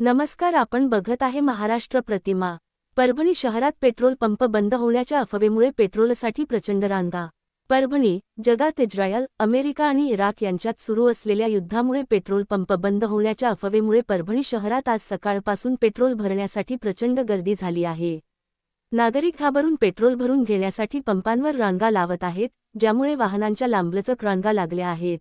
नमस्कार, आपण बघत आहे महाराष्ट्र प्रतिमा। परभणी शहरात पेट्रोल पंप बंद होण्याच्या अफवेमुळे पेट्रोलसाठी प्रचंड रांगा। परभणी जगात इस्रायल, अमेरिका आणि इराक यांच्यात सुरू असलेल्या युद्धामुळे पेट्रोल पंप बंद होण्याच्या अफवेमुळे परभणी शहरात आज सकाळपासून पेट्रोल भरण्यासाठी प्रचंड गर्दी झाली आहे। नागरिक घाबरून पेट्रोल भरून घेण्यासाठी पंपांवर रांगा लावत आहेत, ज्यामुळे वाहनांच्या लांबलचक रांगा लागल्या आहेत।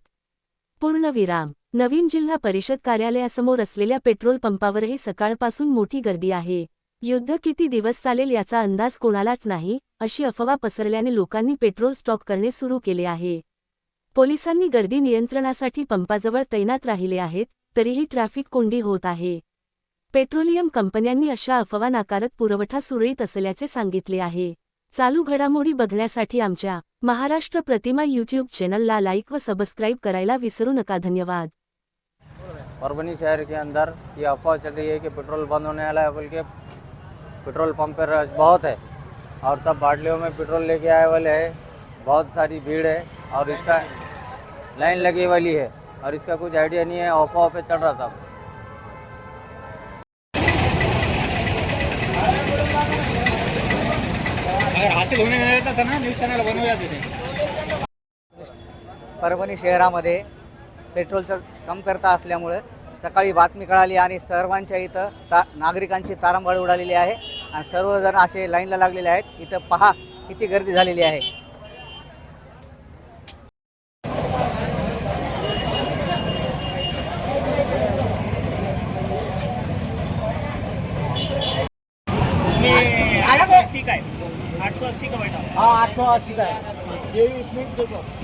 पूर्णविराम। नवीन जिल्हा परिषद कार्यालयासमोर असलेल्या पेट्रोल पंपावरही सकाळपासून मोठी गर्दी आहे। युद्ध किती दिवस चालेल याचा अंदाज कोणालाच नाही, अशी अफवा पसरल्याने लोकांनी पेट्रोल स्टॉक करणे सुरू केले आहे। पोलिसांनी गर्दी नियंत्रणासाठी पंपाजवळ तैनात राहिले आहेत, तरीही ट्रॅफिक कोंडी होत आहे। पेट्रोलियम कंपन्यांनी अशा अफवा नाकारत पुरवठा सुरळीत असल्याचे सांगितले आहे। चालू घडामोडी बघण्यासाठी आमच्या महाराष्ट्र प्रतिमा यूट्यूब चॅनलला लाईक व सबस्क्राइब करायला विसरू नका। धन्यवाद। परभनी शहर के अंदर ये अफवाह चल रही है कि पेट्रोल बंद होने वाला है, बल्कि पेट्रोल पंप पर रश बहुत है और सब बाटलियों में पेट्रोल लेके आए वाले हैं। बहुत सारी भीड़ है और इसका लाइन लगी वाली है और इसका कुछ आइडिया नहीं है, अफवाह पे चल रहा था। अगर हासिल होने नहीं रहता था ना, न्यूज़ चॅनल बनवू जाते थे। परभणी शहरामध्ये पेट्रोलचं कमतरता असल्यामुळे सकाळी बातमी कळाली आणि सर्वांच्या इथं नागरिकांची तारांबळ उडालेली आहे आणि सर्वजण असे लाईनला लागलेले आहेत। इथं पहा किती गर्दी झालेली आहे। इसमें 880 का है, 880 का बैठा। हाँ 880 का है। ये इसमें देखो